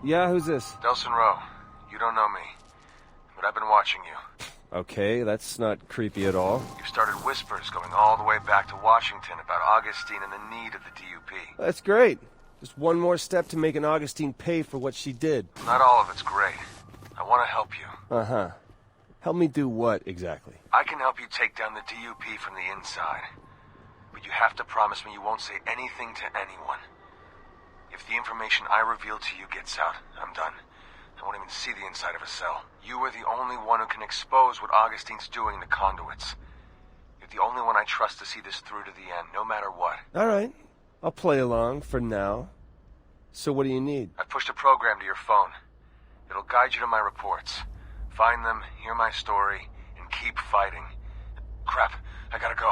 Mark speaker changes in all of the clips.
Speaker 1: Yeah, who's this?
Speaker 2: Delson Rowe. You don't know me, but I've been watching you.
Speaker 1: Okay, that's not creepy at all.
Speaker 2: You've started whispers going all the way back to Washington about Augustine and the need of the DUP.
Speaker 1: That's great. Just one more step to making Augustine pay for what she did.
Speaker 2: Not all of it's great. I want to help you.
Speaker 1: Uh-huh. Help me do what, exactly?
Speaker 2: I can help you take down the DUP from the inside. But you have to promise me you won't say anything to anyone. If the information I reveal to you gets out, I'm done. I won't even see the inside of a cell. You are the only one who can expose what Augustine's doing to conduits. You're the only one I trust to see this through to the end, no matter what.
Speaker 1: All right. I'll play along for now. So what do you need?
Speaker 2: I've pushed a program to your phone. It'll guide you to my reports. Find them, hear my story, and keep fighting. Crap, I gotta go.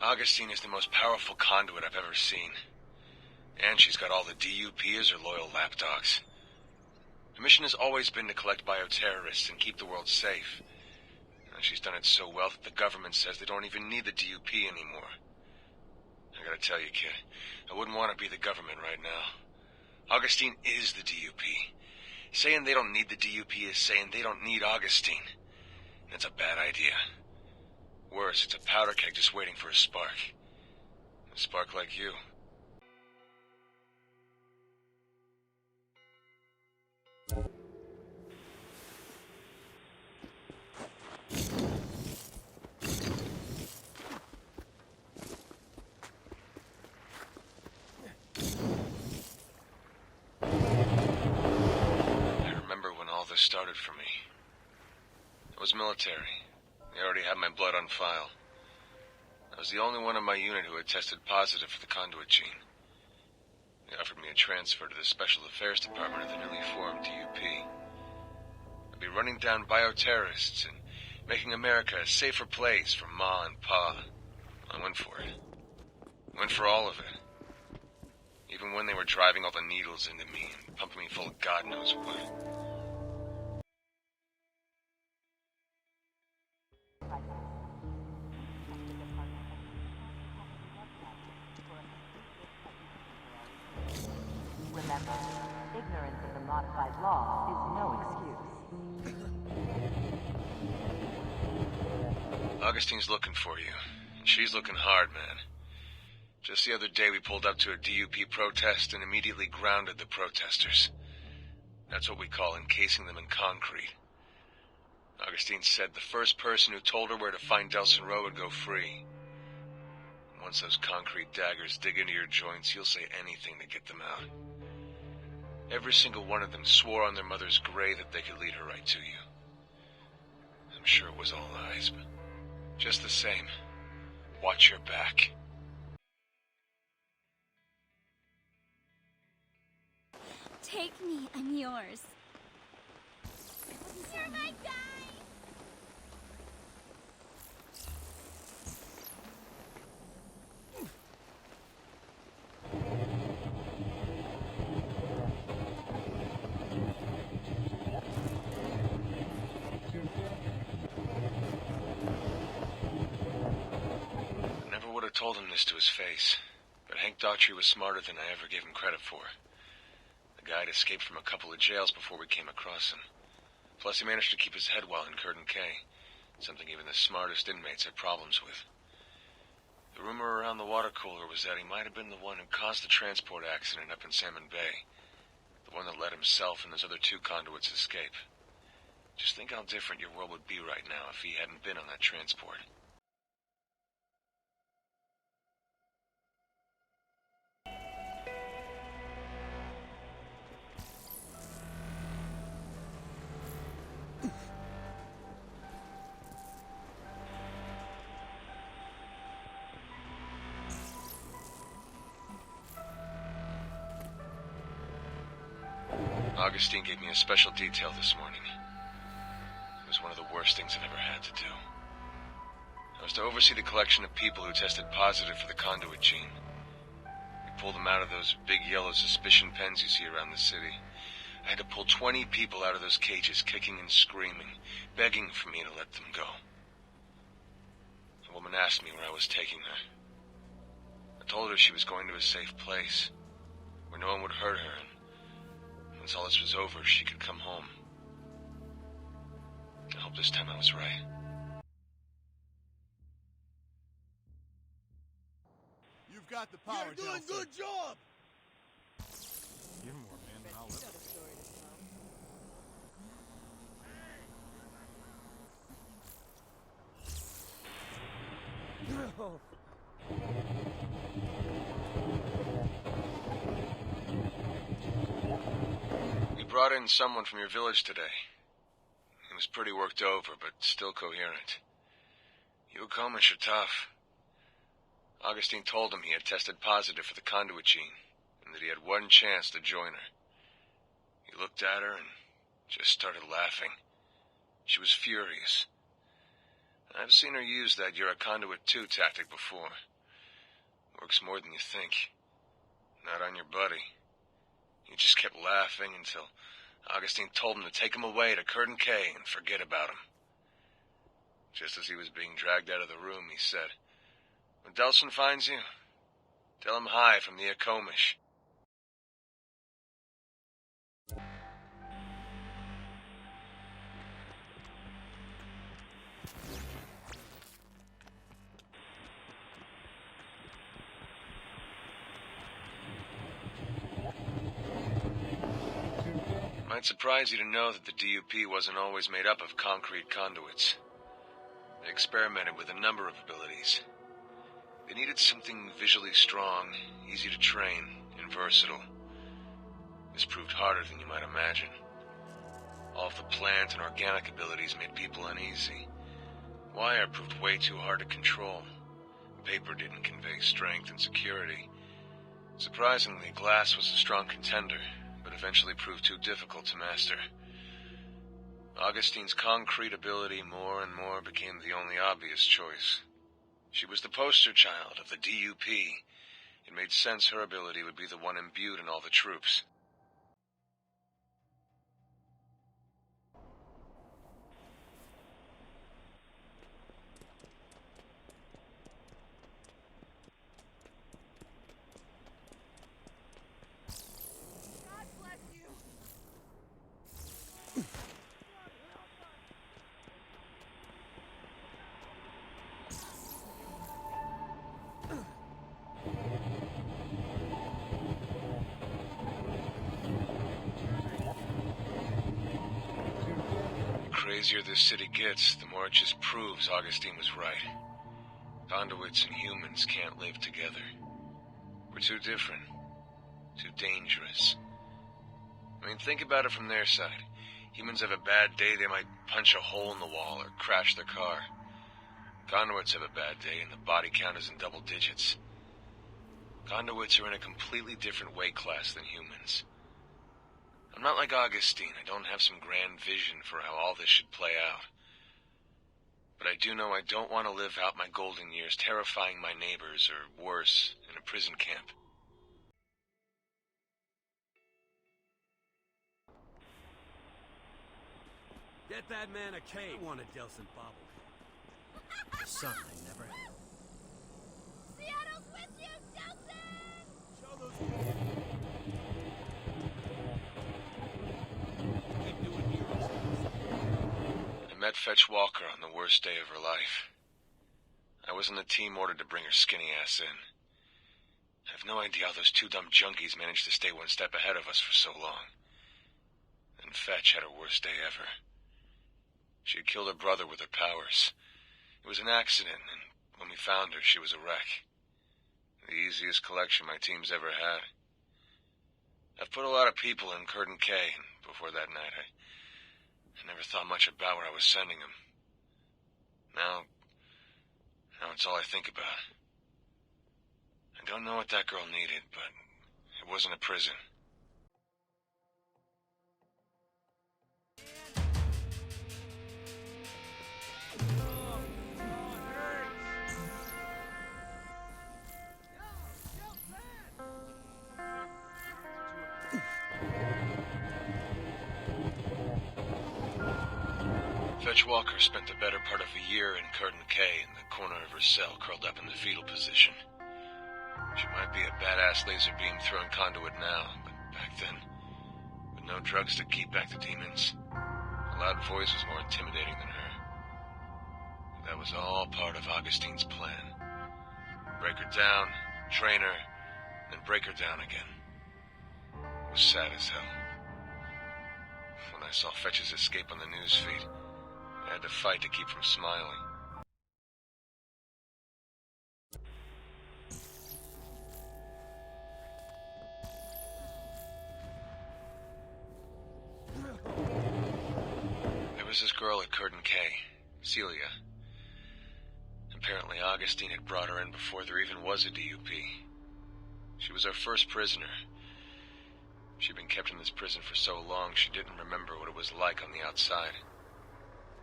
Speaker 2: Augustine is the most powerful conduit I've ever seen. And she's got all the DUP as her loyal lapdogs. Her mission has always been to collect bioterrorists and keep the world safe. And she's done it so well that the government says they don't even need the DUP anymore. I gotta tell you, kid, I wouldn't want to be the government right now. Augustine is the DUP. Saying they don't need the DUP is saying they don't need Augustine. And it's a bad idea. Worse, it's a powder keg just waiting for a spark. A spark like you. I remember when all this started for me. I was military. They already had my blood on file. I was the only one in my unit who had tested positive for the conduit gene. They offered me a transfer to the Special Affairs Department of the newly formed DUP. I'd be running down bioterrorists and making America a safer place for Ma and Pa. I went for it. Went for all of it. Even when they were driving all the needles into me and pumping me full of God knows what.
Speaker 3: Remember, ignorance of the modified law is no excuse.
Speaker 2: Augustine's looking for you. And she's looking hard, man. Just the other day we pulled up to a DUP protest and immediately grounded the protesters. That's what we call encasing them in concrete. Augustine said the first person who told her where to find Delson Rowe would go free. Once those concrete daggers dig into your joints, you'll say anything to get them out. Every single one of them swore on their mother's grave that they could lead her right to you. I'm sure it was all lies, but just the same, watch your back.
Speaker 4: Take me, I'm yours. You're my guy!
Speaker 2: Told him this to his face, but Hank Daughtry was smarter than I ever gave him credit for. The guy had escaped from a couple of jails before we came across him. Plus, he managed to keep his head well in Curtin K, something even the smartest inmates had problems with. The rumor around the water cooler was that he might have been the one who caused the transport accident up in Salmon Bay, the one that let himself and those other two conduits escape. Just think how different your world would be right now if he hadn't been on that transport. Augustine gave me a special detail this morning. It was one of the worst things I've ever had to do. I was to oversee the collection of people who tested positive for the conduit gene. We pulled them out of those big yellow suspicion pens you see around the city. I had to pull 20 people out of those cages, kicking and screaming, begging for me to let them go. The woman asked me where I was taking her. I told her she was going to a safe place, where no one would hurt her, and once all this was over, she could come home. I hope this time I was right.
Speaker 5: You've got the power,
Speaker 6: You're doing
Speaker 5: Nelson.
Speaker 6: good job!
Speaker 5: You're more man than I'll ever.
Speaker 2: We brought in someone from your village today. He was pretty worked over, but still coherent. You Akomish are tough. Augustine told him he had tested positive for the conduit gene, and that he had one chance to join her. He looked at her and just started laughing. She was furious. I've seen her use that "you're a conduit too" tactic before. Works more than you think. Not on your buddy. He just kept laughing until Augustine told him to take him away to Curtin K and forget about him. Just as he was being dragged out of the room, he said, "When Delson finds you, tell him hi from the Akomish." Might surprise you to know that the DUP wasn't always made up of concrete conduits. They experimented with a number of abilities. They needed something visually strong, easy to train, and versatile. This proved harder than you might imagine. All of the plant and organic abilities made people uneasy. Wire proved way too hard to control. Paper didn't convey strength and security. Surprisingly, glass was a strong contender, but eventually proved too difficult to master. Augustine's concrete ability more and more became the only obvious choice. She was the poster child of the DUP. It made sense her ability would be the one imbued in all the troops.
Speaker 6: God bless you!
Speaker 2: The crazier this city gets, the more it just proves Augustine was right. Conduits and humans can't live together. We're too different. Too dangerous. I mean, think about it from their side. Humans have a bad day, they might punch a hole in the wall or crash their car. Conduits have a bad day, and the body count is in double digits. Conduits are in a completely different weight class than humans. I'm not like Augustine. I don't have some grand vision for how all this should play out. But I do know I don't want to live out my golden years terrifying my neighbors, or worse, in a prison camp.
Speaker 6: Get that man a cake. I want a Delson bobble. Son, I never had.
Speaker 4: Seattle's with you, Delson!
Speaker 6: Show those keep doing heroes.
Speaker 2: I met Fetch Walker on the worst day of her life. I was on the team ordered to bring her skinny ass in. I have no idea how those two dumb junkies managed to stay one step ahead of us for so long. And Fetch had her worst day ever. She had killed her brother with her powers. It was an accident, and when we found her, she was a wreck. The easiest collection my team's ever had. I've put a lot of people in Curtin K, and before that night, I never thought much about where I was sending them. Now it's all I think about. I don't know what that girl needed, but it wasn't a prison. Judge Walker spent the better part of a year in Curtin K in the corner of her cell, curled up in the fetal position. She might be a badass laser beam throwing conduit now, but back then, with no drugs to keep back the demons, a loud voice was more intimidating than her. That was all part of Augustine's plan. Break her down, train her, then break her down again. It was sad as hell. When I saw Fetch's escape on the newsfeed, I had to fight to keep from smiling. There was this girl at Curtin K, Celia. Apparently Augustine had brought her in before there even was a DUP. She was our first prisoner. She'd been kept in this prison for so long she didn't remember what it was like on the outside.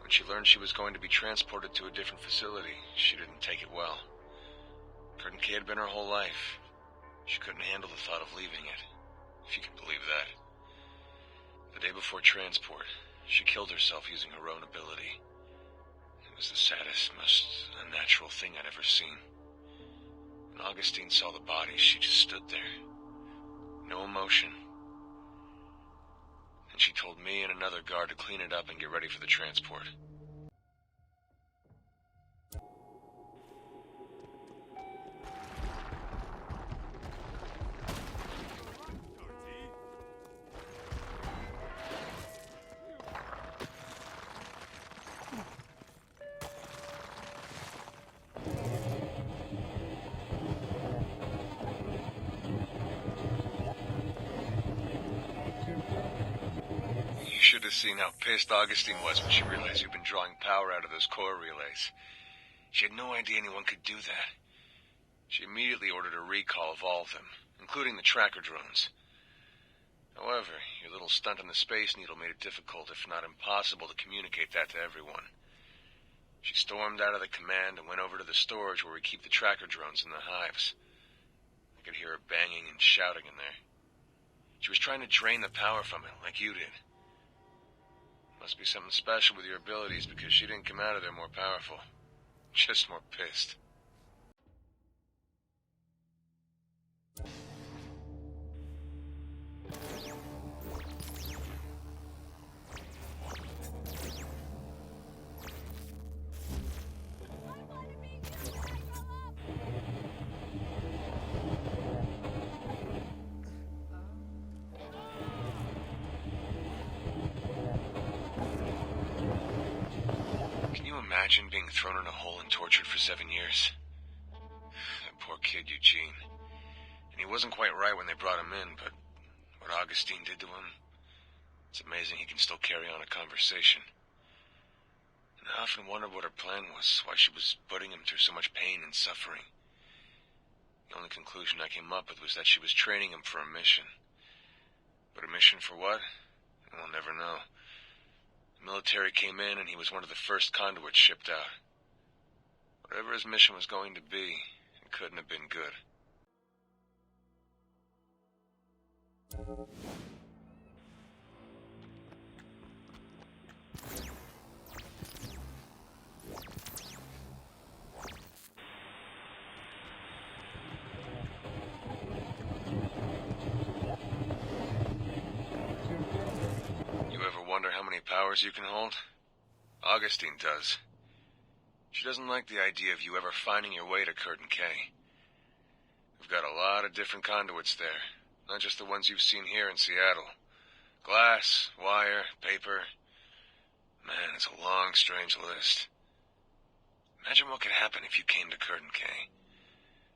Speaker 2: When she learned she was going to be transported to a different facility, she didn't take it well. Curtin K had been her whole life. She couldn't handle the thought of leaving it, if you can believe that. The day before transport, she killed herself using her own ability. It was the saddest, most unnatural thing I'd ever seen. When Augustine saw the body, she just stood there. No emotion. And she told me and another guard to clean it up and get ready for the transport. You should have seen how pissed Augustine was when she realized you'd been drawing power out of those core relays. She had no idea anyone could do that. She immediately ordered a recall of all of them, including the tracker drones. However, your little stunt on the Space Needle made it difficult, if not impossible, to communicate that to everyone. She stormed out of the command and went over to the storage where we keep the tracker drones in the hives. I could hear her banging and shouting in there. She was trying to drain the power from it, like you did. Must be something special with your abilities, because she didn't come out of there more powerful. Just more pissed. Imagine being thrown in a hole and tortured for 7 years. That poor kid, Eugene. And he wasn't quite right when they brought him in, but what Augustine did to him, it's amazing he can still carry on a conversation. And I often wondered what her plan was, why she was putting him through so much pain and suffering. The only conclusion I came up with was that she was training him for a mission. But a mission for what? We'll never know. The military came in, and he was one of the first conduits shipped out. Whatever his mission was going to be, it couldn't have been good. Wonder how many powers you can hold? Augustine does. She doesn't like the idea of you ever finding your way to Curtin K. We've got a lot of different conduits there, not just the ones you've seen here in Seattle. Glass, wire, paper. Man, it's a long, strange list. Imagine what could happen if you came to Curtin K.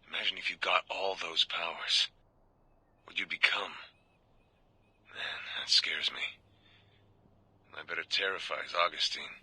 Speaker 2: Imagine if you got all those powers. What you'd become. Man, that scares me. I bet it terrifies Augustine.